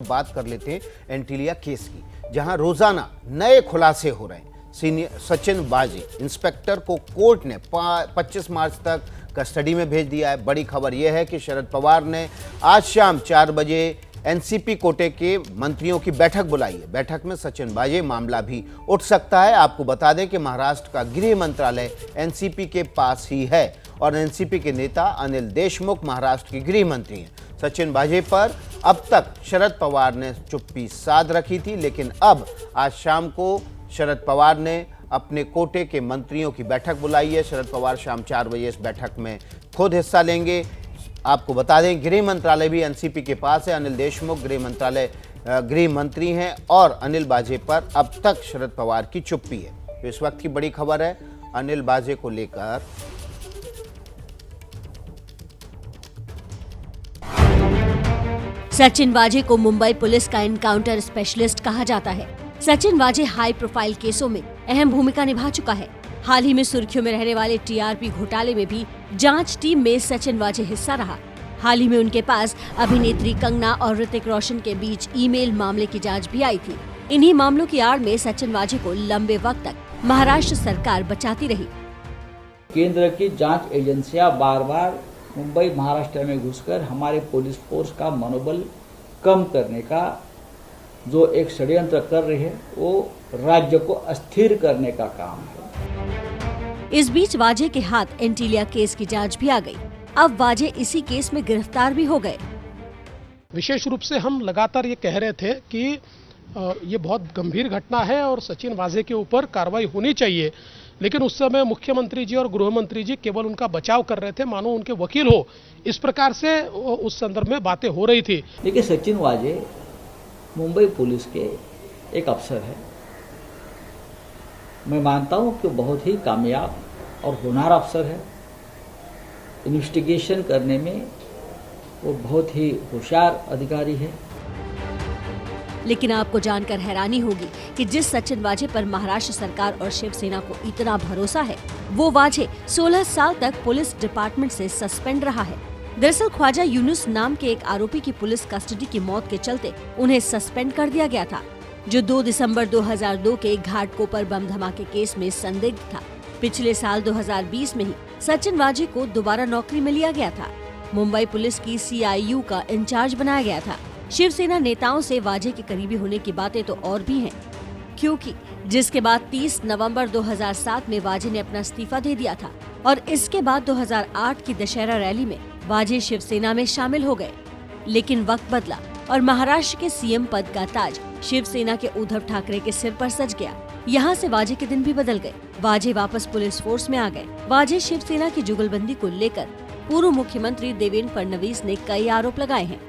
बात कर लेते हैं एंटीलिया केस की, जहां रोजाना नए खुलासे हो रहे हैं। सीनियर सचिन वाजे इंस्पेक्टर को कोर्ट ने 25 मार्च तक कस्टडी में भेज दिया है। बड़ी खबर यह है कि शरद पवार ने आज शाम 4 बजे एनसीपी कोटे के मंत्रियों की बैठक बुलाई है। बैठक में सचिन वाजे मामला भी उठ सकता है। आपको बता दें कि महाराष्ट्र का गृह मंत्रालय एनसीपी के पास ही है और एनसीपी के नेता अनिल देशमुख महाराष्ट्र के गृह मंत्री हैं। सचिन वाजे पर अब तक शरद पवार ने चुप्पी साध रखी थी, लेकिन अब आज शाम को शरद पवार ने अपने कोटे के मंत्रियों की बैठक बुलाई है। शरद पवार शाम 4 बजे इस बैठक में खुद हिस्सा लेंगे। आपको बता दें गृह मंत्रालय भी एनसीपी के पास है। अनिल देशमुख गृह मंत्री हैं और अनिल वाजे पर अब तक शरद पवार की चुप्पी है। तो इस वक्त की बड़ी खबर है अनिल वाजे को लेकर। सचिन वाजे को मुंबई पुलिस का एनकाउंटर स्पेशलिस्ट कहा जाता है। सचिन वाजे हाई प्रोफाइल केसों में अहम भूमिका निभा चुका है। हाल ही में सुर्खियों में रहने वाले टीआरपी घोटाले में भी जांच टीम में सचिन वाजे हिस्सा रहा। हाल ही में उनके पास अभिनेत्री कंगना और ऋतिक रोशन के बीच ईमेल मामले की जांच भी आई थी। इन्हीं मामलों की आड़ में सचिन वाजे को लंबे वक्त तक महाराष्ट्र सरकार बचाती रही। केंद्र की जांच एजेंसियां बार बार मुंबई महाराष्ट्र में घुसकर हमारे पुलिस फोर्स का मनोबल कम करने का जो एक षड्यंत्र कर रही है, वो राज्य को अस्थिर करने का काम है। इस बीच वाजे के हाथ एंटीलिया केस की जांच भी आ गई। अब वाजे इसी केस में गिरफ्तार भी हो गए। विशेष रूप से हम लगातार ये कह रहे थे कि ये बहुत गंभीर घटना है और सचिन वाजे के ऊपर कार्रवाई होनी चाहिए, लेकिन उस समय मुख्यमंत्री जी और गृह मंत्री जी केवल उनका बचाव कर रहे थे, मानो उनके वकील हो। इस प्रकार से उस संदर्भ में बातें हो रही थी। देखिए, सचिन वाजे मुंबई पुलिस के एक अफसर है। मैं मानता हूं कि बहुत ही कामयाब और होनहार अफसर है। इन्वेस्टिगेशन करने में वो बहुत ही होशियार अधिकारी है। लेकिन आपको जानकर हैरानी होगी कि जिस सचिन वाजे पर महाराष्ट्र सरकार और शिवसेना को इतना भरोसा है, वो वाजे 16 साल तक पुलिस डिपार्टमेंट से सस्पेंड रहा है। दरअसल ख्वाजा यूनुस नाम के एक आरोपी की पुलिस कस्टडी की मौत के चलते उन्हें सस्पेंड कर दिया गया था, जो 2 दिसंबर 2002 के घाटकोपर बम धमाके केस में संदिग्ध था। पिछले साल 2020 में ही सचिन वाजे को दोबारा नौकरी में लिया गया था। मुंबई पुलिस की CIU का इंचार्ज बनाया गया था। शिवसेना नेताओं से वाजे के करीबी होने की बातें तो और भी हैं, क्योंकि जिसके बाद 30 नवंबर 2007 में वाजे ने अपना इस्तीफा दे दिया था और इसके बाद 2008 की दशहरा रैली में वाजे शिवसेना में शामिल हो गए। लेकिन वक्त बदला और महाराष्ट्र के सीएम पद का ताज शिवसेना के उद्धव ठाकरे के सिर पर सज गया। यहाँ से वाजे के दिन भी बदल गए। वाजे वापस पुलिस फोर्स में आ गए। वाजे शिवसेना की जुगलबंदी को लेकर पूर्व मुख्यमंत्री देवेंद्र फडणवीस ने कई आरोप लगाए हैं।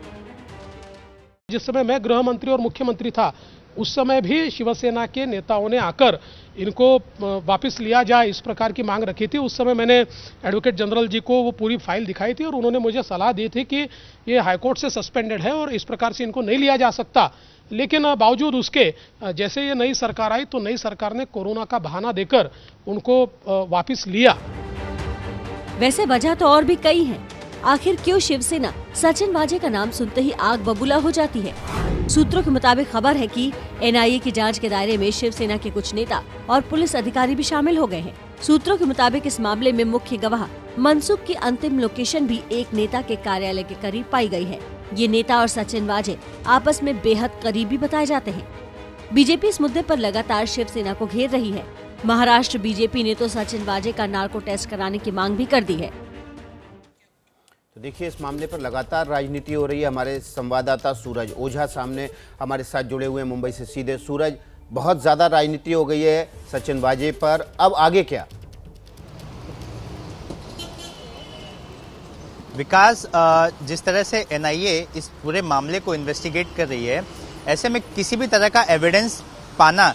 जिस समय मैं गृह मंत्री और मुख्यमंत्री था, उस समय भी शिवसेना के नेताओं ने आकर इनको वापस लिया जाए इस प्रकार की मांग रखी थी। उस समय मैंने एडवोकेट जनरल जी को वो पूरी फाइल दिखाई थी और उन्होंने मुझे सलाह दी थी कि ये हाईकोर्ट से सस्पेंडेड है और इस प्रकार से इनको नहीं लिया जा सकता। लेकिन बावजूद उसके जैसे ये नई सरकार आई तो नई सरकार ने कोरोना का बहाना देकर उनको वापस लिया। वैसे वजह तो और भी कई हैं। आखिर क्यों शिवसेना सचिन वाजे का नाम सुनते ही आग बबूला हो जाती है? सूत्रों के मुताबिक खबर है कि NIA की जांच के दायरे में शिवसेना के कुछ नेता और पुलिस अधिकारी भी शामिल हो गए हैं। सूत्रों के मुताबिक इस मामले में मुख्य गवाह मनसुख की अंतिम लोकेशन भी एक नेता के कार्यालय के करीब पाई गई है। ये नेता और सचिन वाजे आपस में बेहद करीबी बताए जाते हैं। बीजेपी इस मुद्दे पर लगातार शिवसेना को घेर रही है। महाराष्ट्र बीजेपी ने तो सचिन वाजे का नार्को टेस्ट कराने की मांग भी कर दी है। तो देखिए, इस मामले पर लगातार राजनीति हो रही है। हमारे संवाददाता सूरज ओझा सामने हमारे साथ जुड़े हुए हैं मुंबई से सीधे। सूरज, बहुत ज्यादा राजनीति हो गई है सचिन वाजे पर, अब आगे क्या? विकास, जिस तरह से NIA इस पूरे मामले को इन्वेस्टिगेट कर रही है, ऐसे में किसी भी तरह का एविडेंस पाना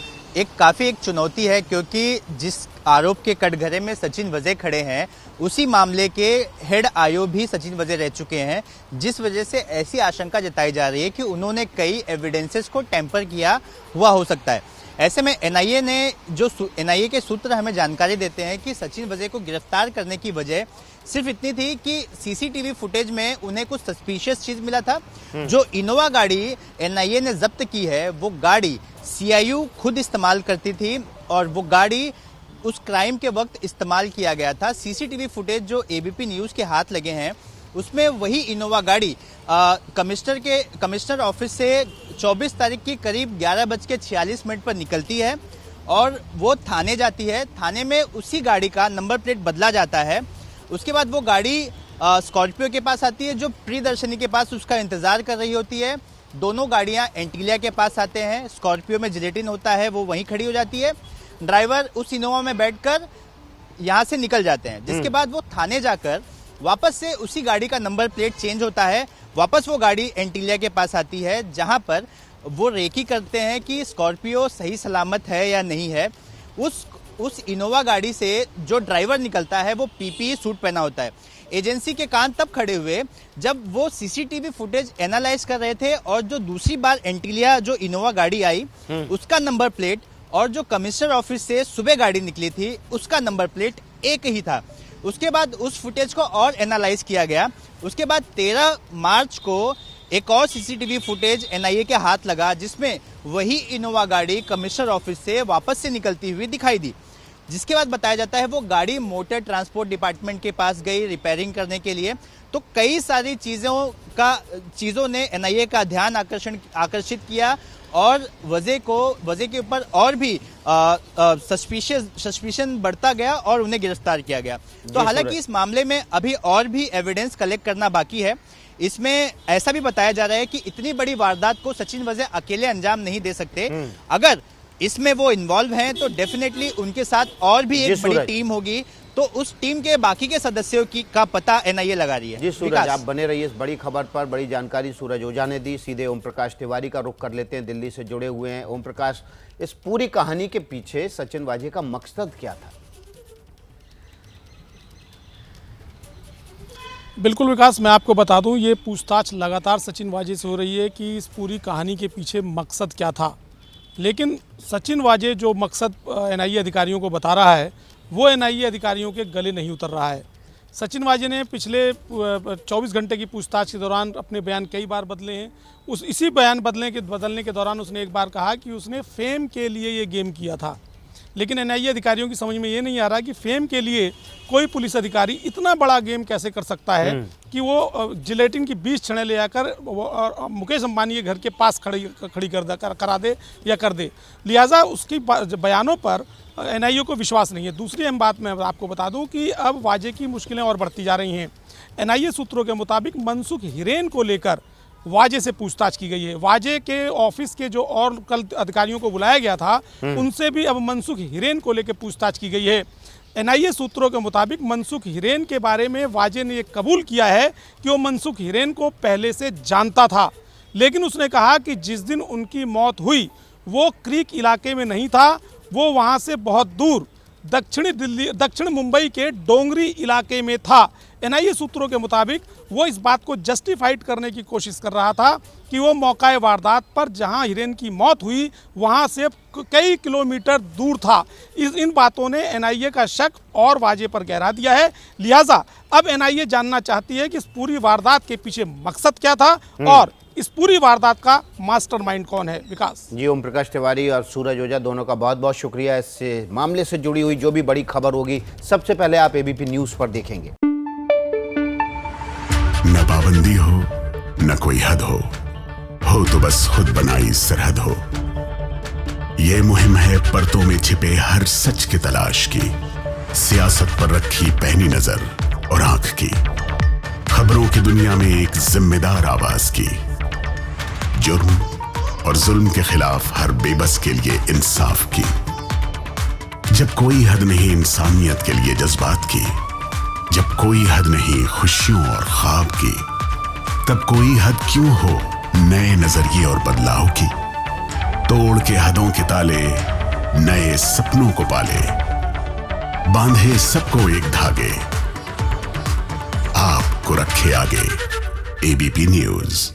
काफी एक चुनौती है, क्योंकि जिस आरोप के कटघरे में सचिन वाजे खड़े हैं, उसी मामले के हेड IO भी सचिन वाजे रह चुके हैं, जिस वजह से ऐसी आशंका जताई जा रही है कि उन्होंने कई एविडेंसेस को टेम्पर किया हुआ हो सकता है। ऐसे में एनआईए के सूत्र हमें जानकारी देते हैं कि सचिन वाजे को गिरफ्तार करने की वजह सिर्फ इतनी थी कि सीसीटीवी फुटेज में उन्हें कुछ सस्पिशियस चीज मिला था। जो इनोवा गाड़ी एनआईए ने जब्त की है वो गाड़ी सीआईयू खुद इस्तेमाल करती थी और वो गाड़ी उस क्राइम के वक्त इस्तेमाल किया गया था। सीसीटीवी फुटेज जो एबीपी न्यूज के हाथ लगे हैं उसमें वही इनोवा गाड़ी कमिश्नर ऑफिस से 24 तारीख की करीब 11:46 पर निकलती है और वो थाने जाती है। थाने में उसी गाड़ी का नंबर प्लेट बदला जाता है। उसके बाद वो गाड़ी स्कॉर्पियो के पास आती है जो प्रियदर्शनी के पास उसका इंतजार कर रही होती है। दोनों गाड़ियां एंटीलिया के पास आते हैं। स्कॉर्पियो में जिलेटिन होता है, वो वहीं खड़ी हो जाती है। ड्राइवर उस इनोवा में बैठकर यहां से निकल जाते हैं, जिसके बाद वो थाने जाकर वापस से उसी गाड़ी का नंबर प्लेट चेंज होता है। वापस वो गाड़ी एंटीलिया के पास आती है जहां पर वो रेकी करते हैं कि स्कॉर्पियो सही सलामत है या नहीं है। उस इनोवा गाड़ी से जो ड्राइवर निकलता है वो पीपीई सूट पहना होता है। एजेंसी के कान तब खड़े हुए जब वो सीसीटीवी फुटेज एनालाइज कर रहे थे और जो दूसरी बार एंटीलिया जो इनोवा गाड़ी आई उसका नंबर प्लेट और जो कमिश्नर ऑफिस से सुबह गाड़ी निकली थी उसका नंबर प्लेट एक ही था। उसके बाद उस फुटेज को और एनालाइज किया गया। उसके बाद 13 मार्च को एक और सीसीटीवी फुटेज एनआईए के हाथ लगा जिसमें वही इनोवा गाड़ी कमिश्नर ऑफिस से वापस से निकलती हुई दिखाई दी, जिसके बाद बताया जाता है वो गाड़ी मोटर ट्रांसपोर्ट डिपार्टमेंट के पास गई रिपेयरिंग करने के लिए। तो कई सारी चीजों ने एनआईए का ध्यान आकर्षित किया और वजह के ऊपर और भी सस्पिशन बढ़ता गया और उन्हें गिरफ्तार किया गया। तो हालांकि इस मामले में अभी और भी एविडेंस कलेक्ट करना बाकी है। इसमें ऐसा भी बताया जा रहा है कि इतनी बड़ी वारदात को सचिन वाजे अकेले अंजाम नहीं दे सकते। अगर इसमें वो इन्वॉल्व हैं तो डेफिनेटली उनके साथ और भी एक बड़ी टीम होगी, तो उस टीम के बाकी के सदस्यों का पता एनआईए लगा रही है। जी सूरज, आप बने रहिए इस बड़ी खबर पर। बड़ी जानकारी सूरज ओझा ने दी। सीधे ओम प्रकाश तिवारी का रुख कर लेते हैं, दिल्ली से जुड़े हुए हैं। ओम प्रकाश, इस पूरी कहानी के पीछे सचिन वाजे का मकसद क्या था? बिल्कुल विकास, मैं आपको बता दूं, ये पूछताछ लगातार सचिन वाजे से हो रही है कि इस पूरी कहानी के पीछे मकसद क्या था। लेकिन सचिन वाजे जो मकसद एनआईए अधिकारियों को बता रहा है वो एनआईए अधिकारियों के गले नहीं उतर रहा है। सचिन वाजे ने पिछले 24 घंटे की पूछताछ के दौरान अपने बयान कई बार बदले हैं। इसी बयान बदलने के दौरान उसने एक बार कहा कि उसने फेम के लिए ये गेम किया था। लेकिन एनआईए अधिकारियों की समझ में ये नहीं आ रहा कि फेम के लिए कोई पुलिस अधिकारी इतना बड़ा गेम कैसे कर सकता है कि वो जिलेटिन की 20 छड़ें ले आकर मुकेश अंबानी के घर के पास खड़ी करा दे या कर दे। लिहाजा उसकी बयानों पर एनआईए को विश्वास नहीं है। दूसरी अहम बात मैं आपको बता दूं कि अब वाजे की मुश्किलें और बढ़ती जा रही हैं। एनआईए सूत्रों के मुताबिक मनसुख हिरेन को लेकर वाजे से पूछताछ की गई है। वाजे के ऑफिस के जो और कल अधिकारियों को बुलाया गया था उनसे भी अब मनसुख हिरेन को लेकर पूछताछ की गई है। एनआईए सूत्रों के मुताबिक मनसुख हिरेन के बारे में वाजे ने ये कबूल किया है कि वो मनसुख हिरेन को पहले से जानता था, लेकिन उसने कहा कि जिस दिन उनकी मौत हुई वो क्रीक इलाके में नहीं था, वो वहाँ से बहुत दूर दक्षिण मुंबई के डोंगरी इलाके में था। एनआईए सूत्रों के मुताबिक वो इस बात को जस्टिफाइड करने की कोशिश कर रहा था कि वो मौका वारदात पर जहां हिरेन की मौत हुई वहां से कई किलोमीटर दूर था। इन बातों ने एनआईए का शक और वाजे पर गहरा दिया है। लिहाजा अब एनआईए जानना चाहती है कि इस पूरी वारदात के पीछे मकसद क्या था और इस पूरी वारदात का मास्टरमाइंड कौन है। विकास जी, ओम प्रकाश तिवारी और सूरज ओझा दोनों का बहुत बहुत शुक्रिया। इससे मामले से जुड़ी हुई जो भी बड़ी खबर होगी सबसे पहले आप एबीपी न्यूज पर देखेंगे। न पाबंदी हो न कोई हद हो तो बस खुद बनाई सरहद हो। ये मुहिम है परतों में छिपे हर सच की तलाश की, सियासत पर रखी पैनी नजर और आंख की, खबरों की दुनिया में एक जिम्मेदार आवाज की, जुर्म और जुल्म के खिलाफ हर बेबस के लिए इंसाफ की। जब कोई हद नहीं इंसानियत के लिए जज्बात की, जब कोई हद नहीं खुशियों और ख्वाब की, तब कोई हद क्यों हो नए नजरिए और बदलाव की। तोड़ के हदों के ताले नए सपनों को पाले, बांधे सबको एक धागे, आपको रखे आगे एबीपी न्यूज।